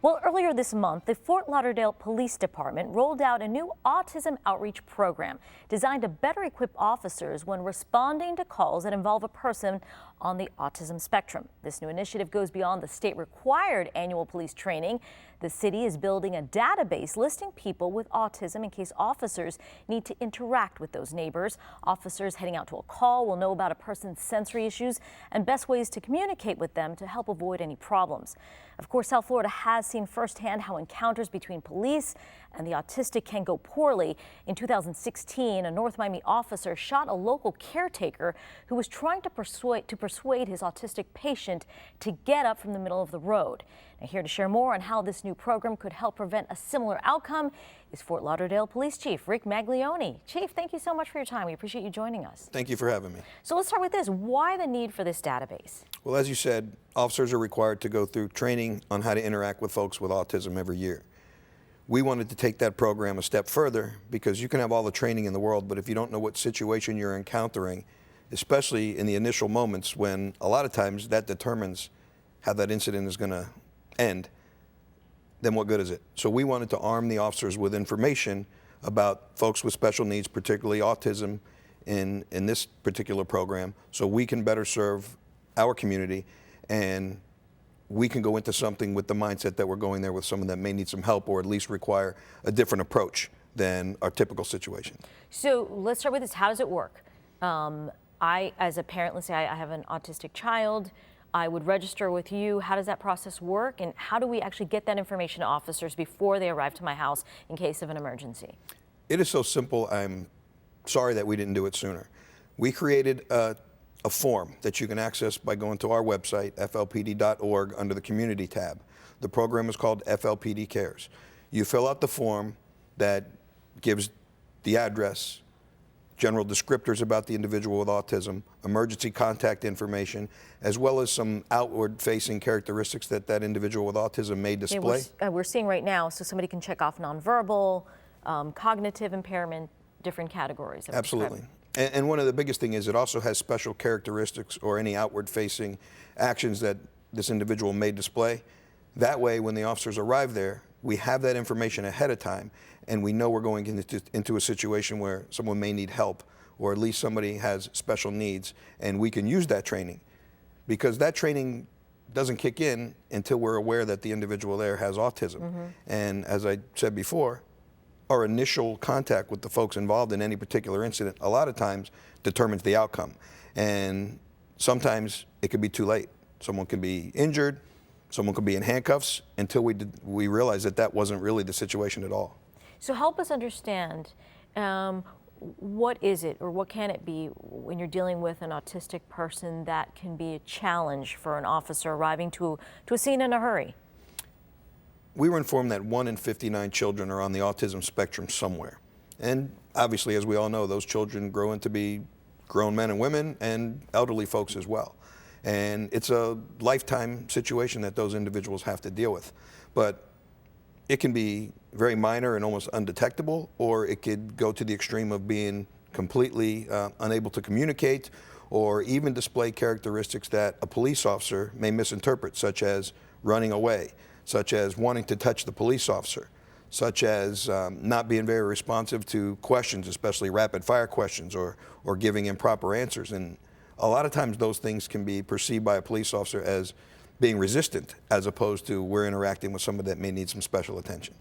Well, earlier this month, the Fort Lauderdale Police Department rolled out a new autism outreach program designed to better equip officers when responding to calls that involve a person on the autism spectrum. This new initiative goes beyond the state-required annual police training. The city is building a database listing people with autism in case officers need to interact with those neighbors. Officers heading out to a call will know about a person's sensory issues and best ways to communicate with them to help avoid any problems. Of course, South Florida has seen firsthand how encounters between police and the autistic can go poorly. In 2016, a North Miami officer shot a local caretaker who was trying to persuade his autistic patient to get up from the middle of the road. Now, here to share more on how this new program could help prevent a similar outcome is Fort Lauderdale Police Chief Rick Maglione. Chief, thank you so much for your time. We appreciate you joining us. Thank you for having me. So let's start with this. Why the need for this database? Well, as you said, officers are required to go through training on how to interact with folks with autism every year. We wanted to take that program a step further because you can have all the training in the world, but if you don't know what situation you're encountering, especially in the initial moments when a lot of times that determines how that incident is going to end, then what good is it? So we wanted to arm the officers with information about folks with special needs, particularly autism, in this particular program, so we can better serve our community and we can go into something with the mindset that we're going there with someone that may need some help or at least require a different approach than our typical situation. So let's start with this. How does it work? I, as a parent, let's say I have an autistic child, I would register with you. How does that process work? And how do we actually get that information to officers before they arrive to my house in case of an emergency? It is so simple. I'm sorry that we didn't do it sooner. We created a form that you can access by going to our website, FLPD.org, under the Community tab. The program is called FLPD Cares. You fill out the form that gives the address, general descriptors about the individual with autism, emergency contact information, as well as some outward-facing characteristics that that individual with autism may display. Yeah, we're seeing right now, so somebody can check off nonverbal, cognitive impairment, different categories. Absolutely. And one of the biggest thing is it also has special characteristics or any outward-facing actions that this individual may display. That way, when the officers arrive there, we have that information ahead of time, and we know we're going into a situation where someone may need help, or at least somebody has special needs, and we can use that training. Because that training doesn't kick in until we're aware that the individual there has autism. Mm-hmm. And as I said before, our initial contact with the folks involved in any particular incident a lot of times determines the outcome. And sometimes it could be too late. Someone could be injured, someone could be in handcuffs until we realize that that wasn't really the situation at all. So help us understand, what is it or what can it be when you're dealing with an autistic person that can be a challenge for an officer arriving to a scene in a hurry? We were informed that 1 in 59 children are on the autism spectrum somewhere. And obviously, as we all know, those children grow into be grown men and women and elderly folks as well. And it's a lifetime situation that those individuals have to deal with. But it can be very minor and almost undetectable, or it could go to the extreme of being completely unable to communicate, or even display characteristics that a police officer may misinterpret, such as running away, such as wanting to touch the police officer, such as not being very responsive to questions, especially rapid fire questions, or giving improper answers. And a lot of times those things can be perceived by a police officer as being resistant, as opposed to we're interacting with somebody that may need some special attention.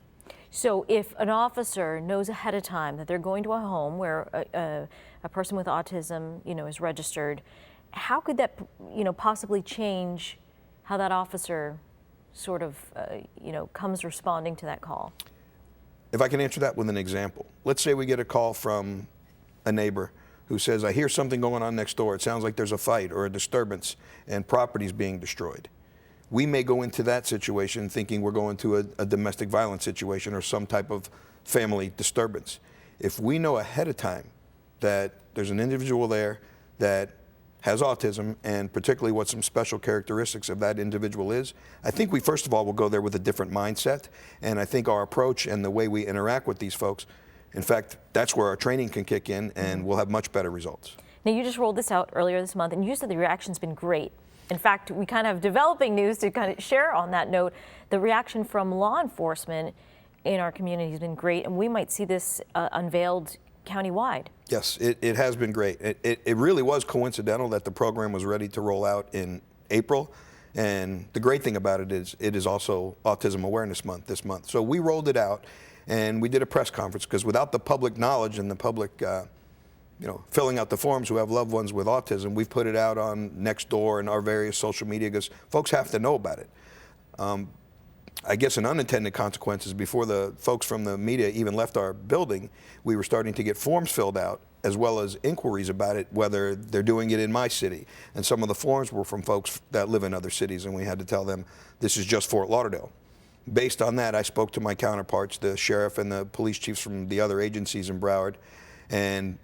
So if an officer knows ahead of time that they're going to a home where a person with autism, is registered, how could that, possibly change how that officer sort of, comes responding to that call? If I can answer that with an example. Let's say we get a call from a neighbor who says, I hear something going on next door. It sounds like there's a fight or a disturbance and property's being destroyed. We may go into that situation thinking we're going to a domestic violence situation or some type of family disturbance. If we know ahead of time that there's an individual there that has autism, and particularly what some special characteristics of that individual is, I think we first of all will go there with a different mindset, and I think our approach and the way we interact with these folks, in fact, that's where our training can kick in, and we'll have much better results. Now, you just rolled this out earlier this month, and you said the reaction's been great. In fact, we kind of have developing news to kind of share on that note. The reaction from law enforcement in our community has been great, and we might see this unveiled countywide. Yes, it has been great. It really was coincidental that the program was ready to roll out in April. And the great thing about it is also Autism Awareness Month this month. So we rolled it out and we did a press conference because without the public knowledge and the public filling out the forms who have loved ones with autism, we've put it out on Nextdoor and our various social media because folks have to know about it. I guess an unintended consequence is before the folks from the media even left our building, we were starting to get forms filled out as well as inquiries about it, whether they're doing it in my city. And some of the forms were from folks that live in other cities, and we had to tell them this is just Fort Lauderdale. Based on that, I spoke to my counterparts, the sheriff and the police chiefs from the other agencies in Broward, and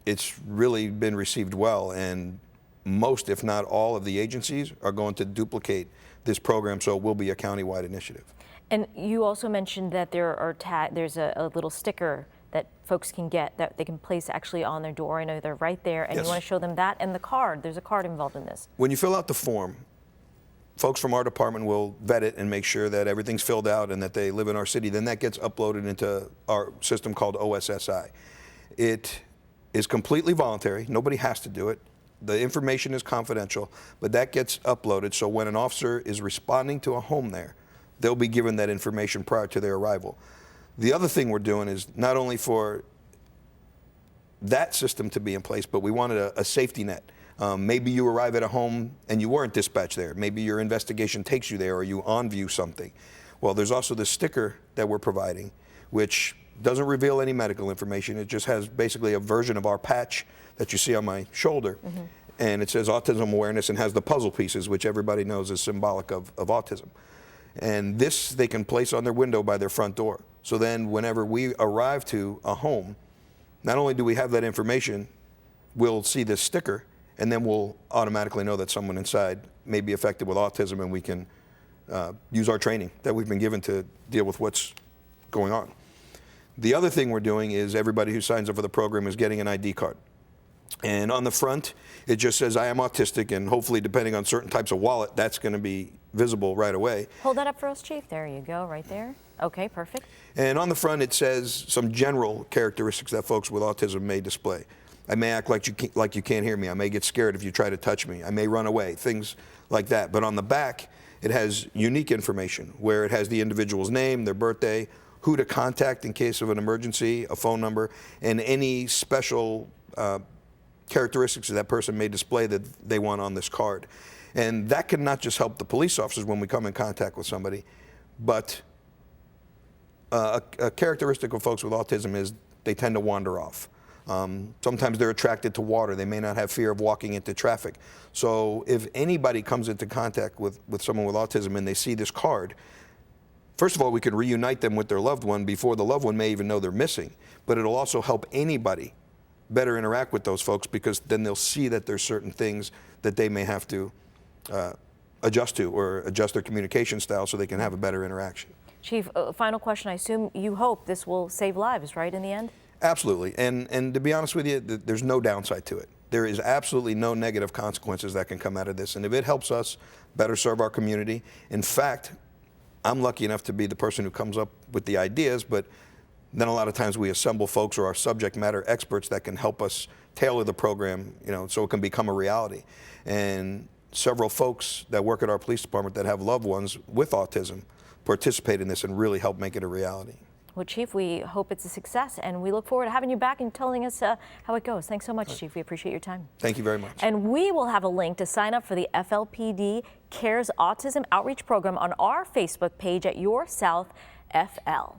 it's really been received well. And most, if not all, of the agencies are going to duplicate this program, so it will be a countywide initiative. And you also mentioned that there's a little sticker that folks can get that they can place actually on their door. I know they're right there, and Yes. You want to show them that and the card. There's a card involved in this. When you fill out the form, folks from our department will vet it and make sure that everything's filled out and that they live in our city. Then that gets uploaded into our system called OSSI. It is completely voluntary. Nobody has to do it. The information is confidential, but that gets uploaded. So when an officer is responding to a home there, they'll be given that information prior to their arrival. The other thing we're doing is not only for that system to be in place, but we wanted a safety net. Maybe you arrive at a home and you weren't dispatched there. Maybe your investigation takes you there or you on-view something. Well, there's also the sticker that we're providing, which doesn't reveal any medical information. It just has basically a version of our patch that you see on my shoulder. Mm-hmm. And it says Autism Awareness and has the puzzle pieces, which everybody knows is symbolic of autism. And this they can place on their window by their front door. So then whenever we arrive to a home, not only do we have that information, we'll see this sticker, and then we'll automatically know that someone inside may be affected with autism, and we can use our training that we've been given to deal with what's going on. The other thing we're doing is everybody who signs up for the program is getting an ID card. And on the front, it just says, I am autistic, and hopefully, depending on certain types of wallet, that's going to be visible right away. Hold that up for us, Chief. There you go, right there. Okay, perfect. And on the front, it says some general characteristics that folks with autism may display. I may act like you can't hear me. I may get scared if you try to touch me. I may run away, things like that. But on the back, it has unique information where it has the individual's name, their birthday, who to contact in case of an emergency, a phone number, and any special characteristics that person may display that they want on this card. And that can not just help the police officers when we come in contact with somebody, but a characteristic of folks with autism is they tend to wander off. Sometimes they're attracted to water. They may not have fear of walking into traffic. So if anybody comes into contact with someone with autism and they see this card, first of all, we can reunite them with their loved one before the loved one may even know they're missing. But it'll also help anybody better interact with those folks because then they'll see that there's certain things that they may have to adjust to or adjust their communication style so they can have a better interaction. Chief, final question. I assume you hope this will save lives, right, in the end? Absolutely. And to be honest with you, there's no downside to it. There is absolutely no negative consequences that can come out of this. And if it helps us better serve our community, in fact, I'm lucky enough to be the person who comes up with the ideas, but then a lot of times we assemble folks or our subject matter experts that can help us tailor the program, so it can become a reality. And several folks that work at our police department that have loved ones with autism participate in this and really help make it a reality. Well, Chief, we hope it's a success, and we look forward to having you back and telling us how it goes. Thanks so much, Chief. We appreciate your time. Thank you very much. And we will have a link to sign up for the FLPD Cares Autism Outreach Program on our Facebook page at Your South FL.